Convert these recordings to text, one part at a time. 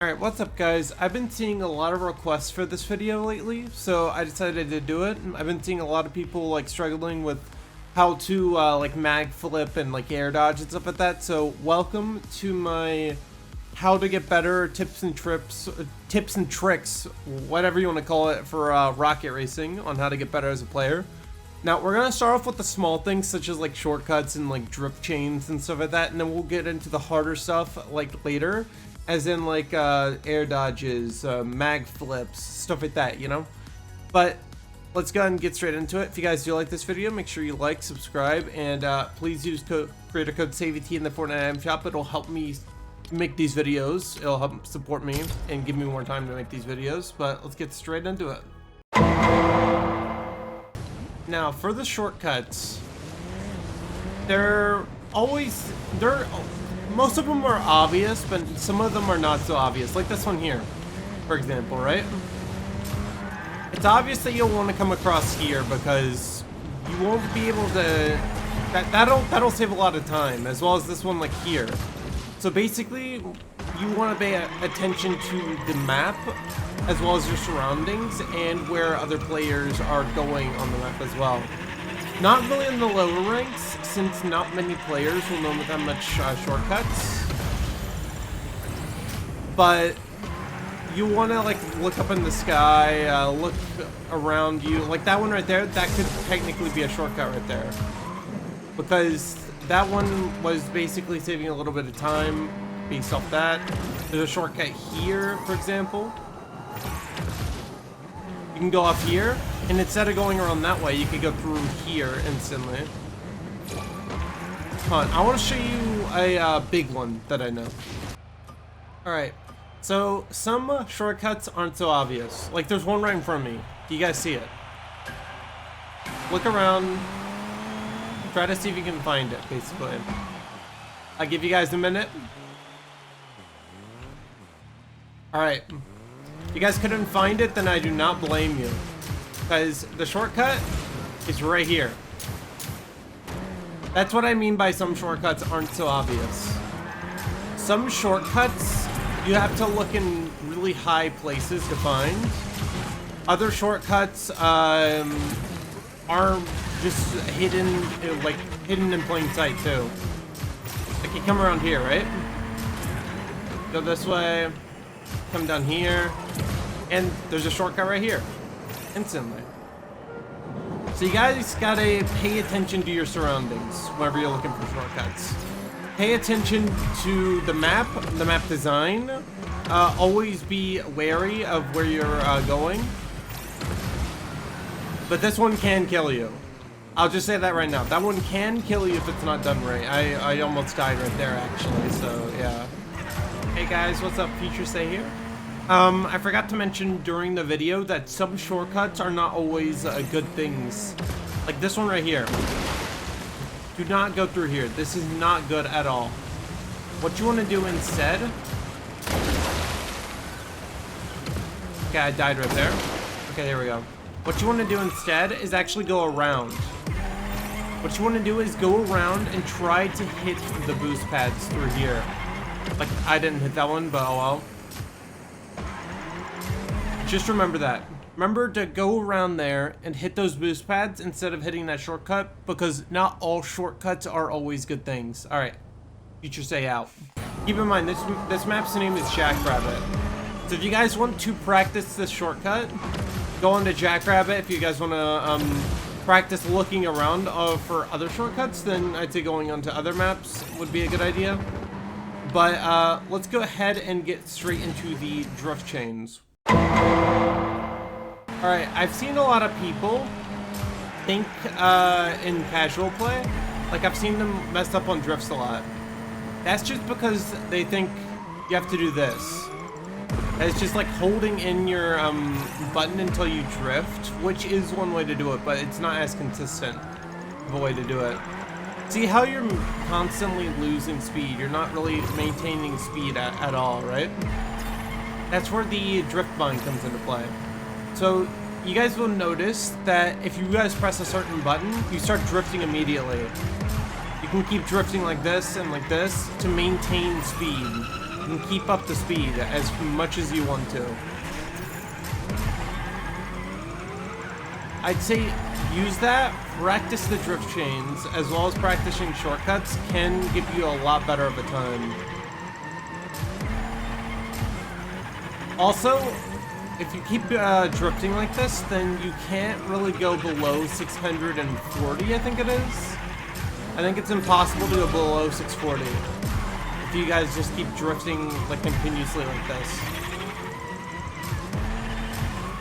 Alright, what's up guys? I've been seeing a lot of requests for this video lately, so I decided to do it. I've been seeing a lot of people like struggling with how to like mag flip and like air dodge and stuff like that. So welcome to my how to get better tips and tricks, whatever you want to call it, for rocket racing, on how to get better as a player. Now we're gonna start off with the small things such as like shortcuts and like drift chains and stuff like that, and then we'll get into the harder stuff like later. As in like air dodges, mag flips, stuff like that, you know? But let's go ahead and get straight into it. If you guys do like this video, make sure you like, subscribe, and please use creator code SAVEIT in the Fortnite item shop. It'll help me make these videos. It'll help support me and give me more time to make these videos. But let's get straight into it. Now, for the shortcuts, most of them are obvious, but some of them are not so obvious. Like this one here, for example, right? It's obvious that you'll want to come across here because you won't be able to. That'll save a lot of time, as well as this one like here. So basically, you want to pay attention to the map, as well as your surroundings and where other players are going on the map as well. Not really in the lower ranks, since not many players will know that much shortcuts. But you want to like look up in the sky, look around you. Like that one right there, that could technically be a shortcut right there. Because that one was basically saving a little bit of time based off that. There's a shortcut here, for example. You can go off here, and instead of going around that way, you could go through here instantly. Come on, I want to show you a big one that I know. Alright, so some shortcuts aren't so obvious. Like there's one right in front of me. Do you guys see it? Look around. Try to see if you can find it, basically. I'll give you guys a minute. Alright. If you guys couldn't find it, then I do not blame you. Because the shortcut is right here. That's what I mean by some shortcuts aren't so obvious. Some shortcuts you have to look in really high places to find. Other shortcuts are just hidden in plain sight too. Like you come around here, right? Go this way, come down here, and there's a shortcut right here, instantly. So you guys gotta pay attention to your surroundings whenever you're looking for shortcuts. Pay attention to the map design. Always be wary of where you're going. But this one can kill you. I'll just say that right now. That one can kill you if it's not done right. I almost died right there, actually, so yeah. Hey guys, what's up? Future Stay here. I forgot to mention during the video that some shortcuts are not always good things. Like this one right here. Do not go through here. This is not good at all. What you want to do instead... Okay, I died right there. Okay, there we go. What you want to do instead is actually go around. What you want to do is go around and try to hit the boost pads through here. Like, I didn't hit that one, but oh well. Just remember that. Remember to go around there and hit those boost pads instead of hitting that shortcut, because not all shortcuts are always good things. Alright, Future Stay out. Keep in mind, this map's name is Jackrabbit. So if you guys want to practice this shortcut, go on to Jackrabbit. If you guys want to practice looking around for other shortcuts, then I'd say going on to other maps would be a good idea. But let's go ahead and get straight into the drift chains. Alright, I've seen a lot of people think in casual play, like I've seen them mess up on drifts a lot. That's just because they think you have to do this. It's just like holding in your button until you drift, which is one way to do it, but it's not as consistent of a way to do it. See how you're constantly losing speed? You're not really maintaining speed at all, right? That's where the drift bind comes into play. So you guys will notice that if you guys press a certain button, you start drifting immediately. You can keep drifting like this and like this to maintain speed. and keep up the speed as much as you want to. I'd say use that, practice the drift chains, as well as practicing shortcuts can give you a lot better of a time. Also, if you keep drifting like this, then you can't really go below 640, I think it is. I think it's impossible to go below 640 if you guys just keep drifting like continuously like this.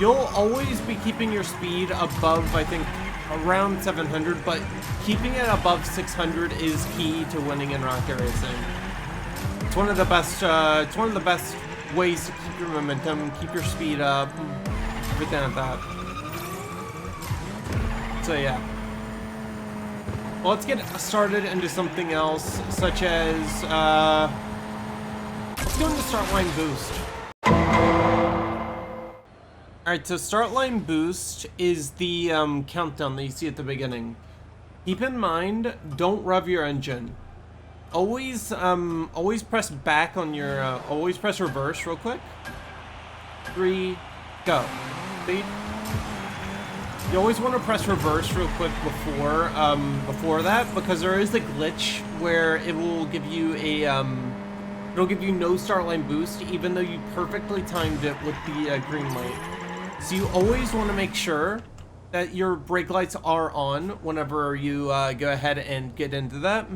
You'll always be keeping your speed above, I think, around 700, but keeping it above 600 is key to winning in rocket racing. It's one of the best. It's one of the best ways to keep your momentum, keep your speed up, everything like that. So yeah. Well, let's get started into something else, such as let's go into start line boost. Alright, so start line boost is the countdown that you see at the beginning. Keep in mind, don't rev your engine. Always press back on your, always press reverse real quick. 3, go. See? You always want to press reverse real quick before that, because there is a glitch where it will give you a, it'll give you no start line boost, even though you perfectly timed it with the green light. So you always want to make sure that your brake lights are on whenever you go ahead and get into that.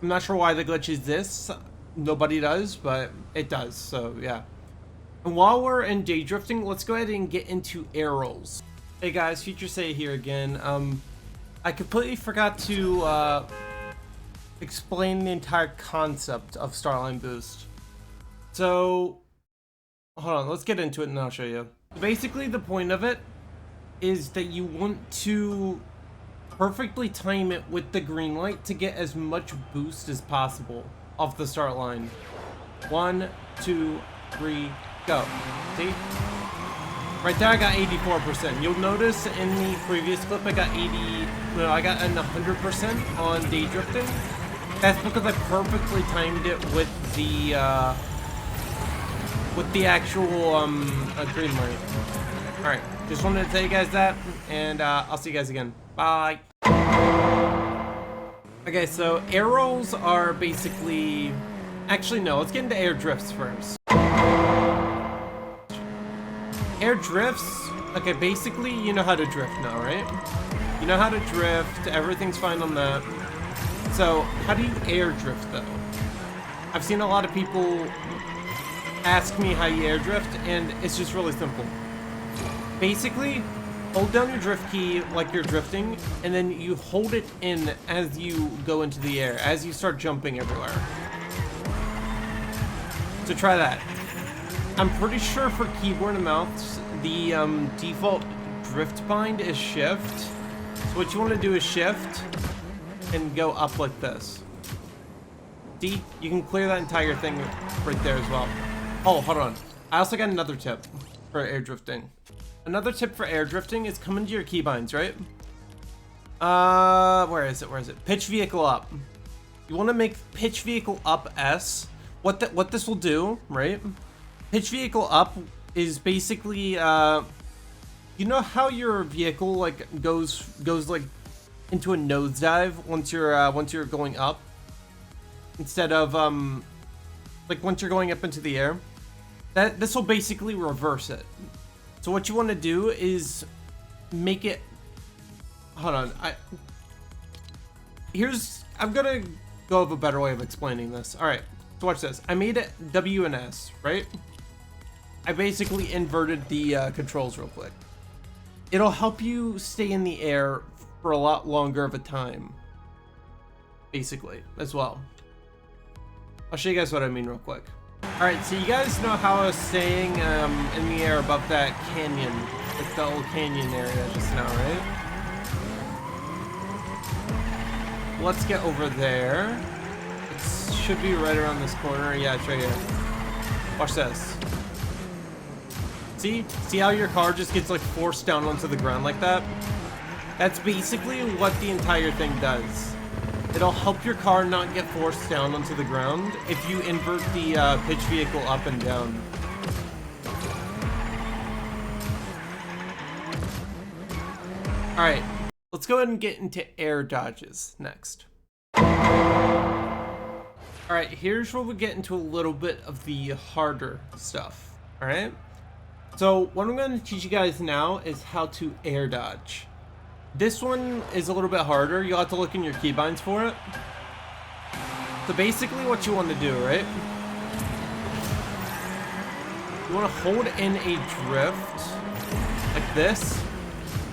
I'm not sure why the glitch is this. Nobody does, but it does, so yeah. And while we're in day drifting, let's go ahead and get into air rolls. Hey guys, Future Say here again. I completely forgot to explain the entire concept of Starline Boost. So, hold on, let's get into it and I'll show you. Basically, the point of it is that you want to perfectly time it with the green light to get as much boost as possible off the start line. 1, 2, 3, go. See? Right there I got 84%. You'll notice in the previous clip I got I got an 100% on day drifting. That's because I perfectly timed it with the actual green light. Alright, just wanted to tell you guys that, and I'll see you guys again. Bye! Okay, so air rolls are basically... Actually, no, let's get into air drifts first. Air drifts, okay, basically you know how to drift now, right? You know how to drift, everything's fine on that. So, how do you air drift though? I've seen a lot of people ask me how you air drift, and it's just really simple. Basically, hold down your drift key like you're drifting, and then you hold it in as you go into the air, as you start jumping everywhere. So try that. I'm pretty sure for keyboard and mouse, the default drift bind is shift. So what you want to do is shift and go up like this. See, you can clear that entire thing right there as well. Oh, hold on. I also got another tip for air drifting. Another tip for air drifting is come into your keybinds, right? Where is it? Where is it? Pitch vehicle up. You want to make pitch vehicle up S. What this will do, right? Pitch vehicle up is basically, you know how your vehicle like goes like into a nosedive once you're going up, instead of like once you're going up into the air. This will basically reverse it. So what you want to do is make it. Hold on, I'm gonna go of a better way of explaining this. All right, so watch this. I made it W and S, right? I basically inverted the controls real quick. It'll help you stay in the air for a lot longer of a time, basically, as well. I'll show you guys what I mean real quick. Alright, so you guys know how I was staying in the air above that canyon, like the old canyon area just now, right? Let's get over there. It should be right around this corner. Yeah, it's right here. Watch this. See how your car just gets like forced down onto the ground like that? That's basically what the entire thing does. It'll help your car not get forced down onto the ground if you invert the pitch vehicle up and down. Alright, let's go ahead and get into air dodges next. Alright, here's where we get into a little bit of the harder stuff. Alright? So, what I'm going to teach you guys now is how to air dodge. This one is a little bit harder. You'll have to look in your keybinds for it. So basically what you want to do, right? You want to hold in a drift like this.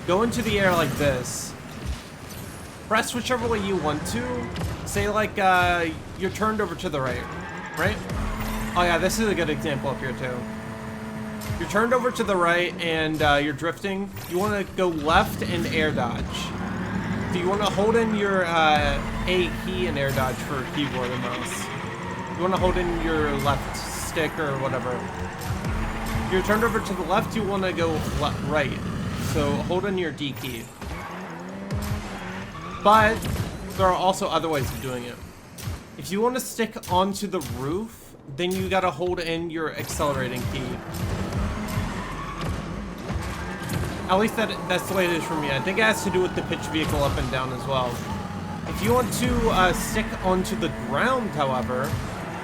Go into the air like this. Press whichever way you want to. Say like you're turned over to the right, right? Oh yeah, this is a good example up here too. You're turned over to the right and you're drifting. You want to go left and air dodge. So you want to hold in your A key and air dodge for keyboard and mouse. You want to hold in your left stick or whatever. If you're turned over to the left, you want to go right. So hold in your D key. But there are also other ways of doing it. If you want to stick onto the roof, then you gotta hold in your accelerating key. At least that's the way it is for me. I think it has to do with the pitch vehicle up and down as well. If you want to stick onto the ground, however,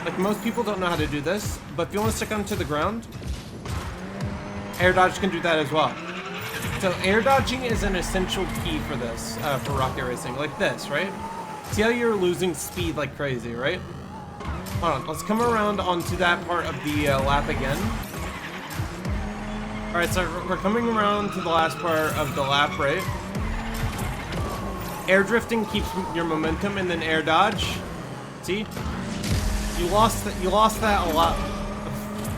like most people don't know how to do this, but if you want to stick onto the ground, air dodge can do that as well. So air dodging is an essential key for this, for rocket racing, like this, right? See how you're losing speed like crazy, right? Hold on, let's come around onto that part of the lap again. Alright, so we're coming around to the last part of the lap, right? Air drifting keeps your momentum, and then air dodge. See? You lost that a lot.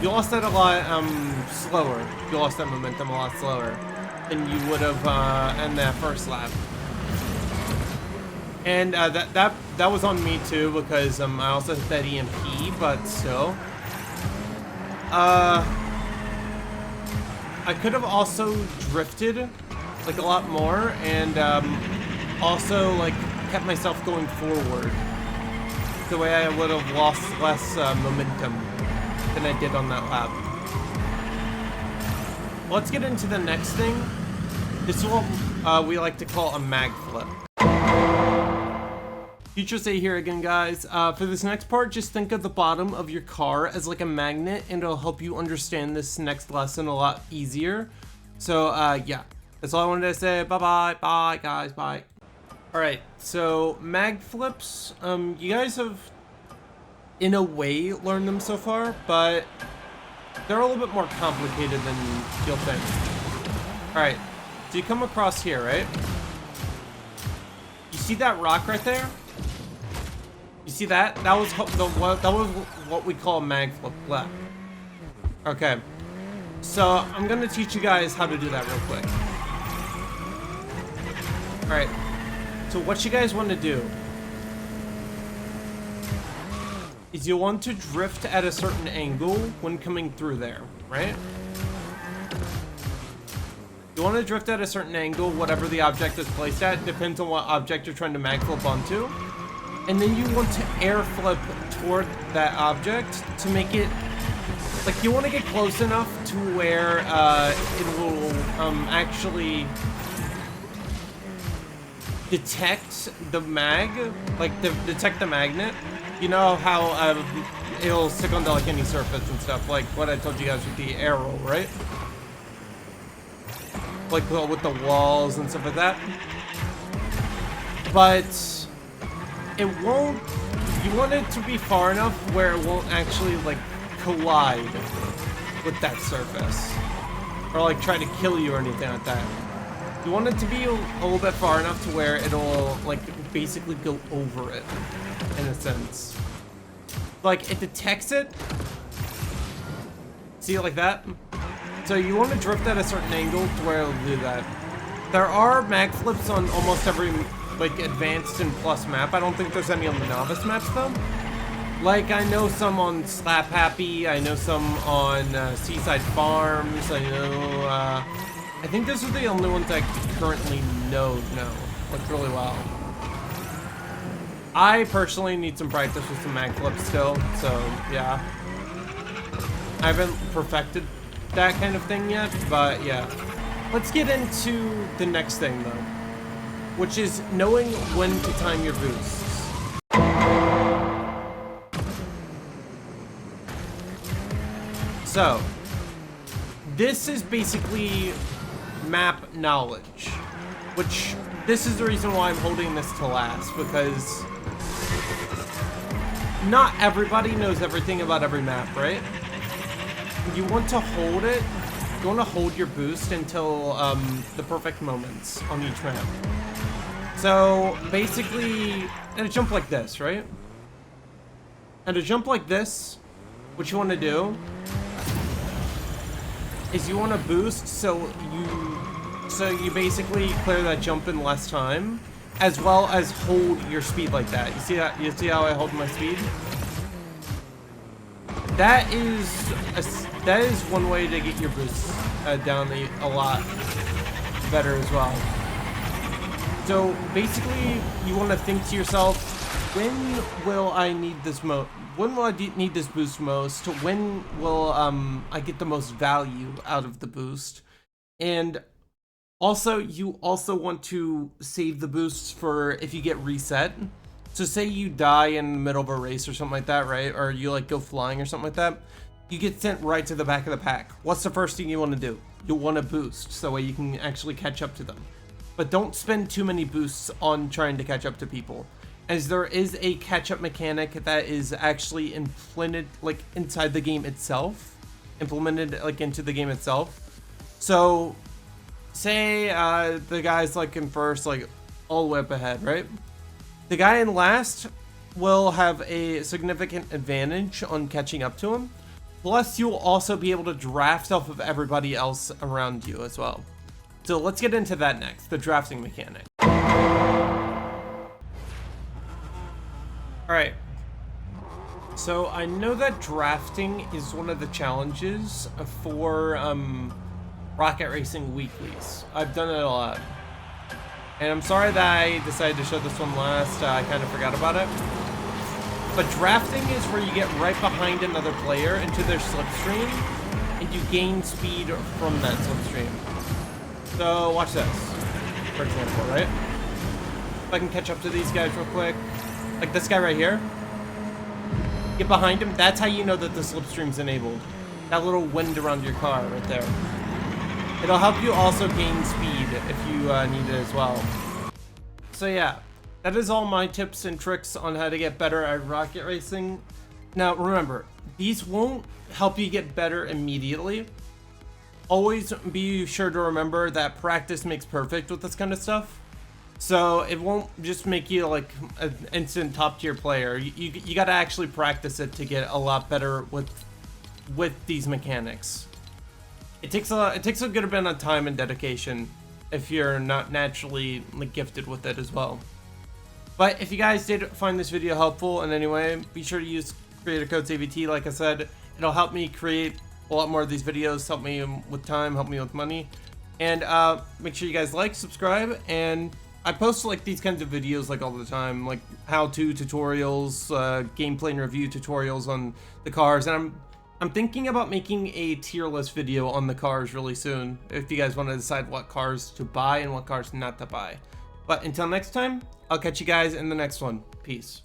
You lost that a lot slower. You lost that momentum a lot slower than you would have in that first lap. And that was on me too, because I also hit that EMP, but still. I could have also drifted like a lot more, and also like kept myself going forward. The way I would have lost less momentum than I did on that lap. Let's get into the next thing. This is what we like to call a mag flip. Future Say here again, guys. For this next part, just think of the bottom of your car as like a magnet, and it'll help you understand this next lesson a lot easier. So yeah, that's all I wanted to say. Bye guys, bye. All right, so mag flips. You guys have, in a way, learned them so far, but they're a little bit more complicated than you'll think. All right, so you come across here, right? You see that rock right there? You see that? That was what we call a mag flip left. Okay, so I'm gonna teach you guys how to do that real quick. All right, so what you guys want to do is you want to drift at a certain angle when coming through there, right? You want to drift at a certain angle, whatever the object is placed at, depends on what object you're trying to mag flip onto. And then you want to air flip toward that object to make it, like, you want to get close enough to where it will actually detect the mag, like detect the magnet. You know how it'll stick onto like any surface and stuff, like what I told you guys with the arrow, right? Like with the walls and stuff like that. But it won't, you want it to be far enough where it won't actually like collide with that surface. Or like try to kill you or anything like that. You want it to be a little bit far enough to where it'll like basically go over it, in a sense. Like it detects it. See it like that? So you want to drift at a certain angle to where it'll do that. There are mag flips on almost every like advanced and plus map. I don't think there's any on the novice maps though. Like I know some on Slap Happy, I know some on Seaside Farms, I know I think those are the only ones I currently know like really well. I personally need some practice with some mag flips still, so yeah. I haven't perfected that kind of thing yet, but yeah. Let's get into the next thing though, which is knowing when to time your boosts. So, this is basically map knowledge, which this is the reason why I'm holding this to last, because not everybody knows everything about every map, right? You want to hold it, you want to hold your boost until the perfect moments on each map. So basically, at a jump like this, right? At a jump like this, what you want to do is you want to boost so you basically clear that jump in less time, as well as hold your speed like that. You see that? You see how I hold my speed? That is one way to get your boosts down a lot better as well. So basically, you want to think to yourself, when will I need this most? When will I need this boost most? When will I get the most value out of the boost? And also, you also want to save the boosts for if you get reset. So say you die in the middle of a race or something like that, right? Or you like go flying or something like that. You get sent right to the back of the pack. What's the first thing you want to do? You'll want to boost so that way you can actually catch up to them. But don't spend too many boosts on trying to catch up to people, as there is a catch-up mechanic that is actually implemented like inside the game itself, into the game itself. So say the guy's like in first, like all the way up ahead, right? The guy in last will have a significant advantage on catching up to him. Plus, you'll also be able to draft off of everybody else around you as well. So let's get into that next, the drafting mechanic. Alright. So I know that drafting is one of the challenges for Rocket Racing weeklies. I've done it a lot. And I'm sorry that I decided to show this one last. I kind of forgot about it. But drafting is where you get right behind another player into their slipstream, and you gain speed from that slipstream. So watch this, for example, right? If I can catch up to these guys real quick. Like this guy right here. Get behind him. That's how you know that the slipstream's enabled. That little wind around your car right there. It'll help you also gain speed if you need it as well. So yeah, that is all my tips and tricks on how to get better at rocket racing. Now remember, these won't help you get better immediately. Always be sure to remember that practice makes perfect with this kind of stuff. So it won't just make you like an instant top tier player. You gotta actually practice it to get a lot better with these mechanics. It takes a good amount of time and dedication if you're not naturally like gifted with it as well. But if you guys did find this video helpful in any way, be sure to use creator code CVT. Like I said, it'll help me create a lot more of these videos, help me with time, help me with money. And make sure you guys like, subscribe, and I post like these kinds of videos like all the time, like how-to tutorials, gameplay and review tutorials on the cars, and I'm thinking about making a tier list video on the cars really soon, if you guys want to decide what cars to buy and what cars not to buy. But until next time, I'll catch you guys in the next one. Peace.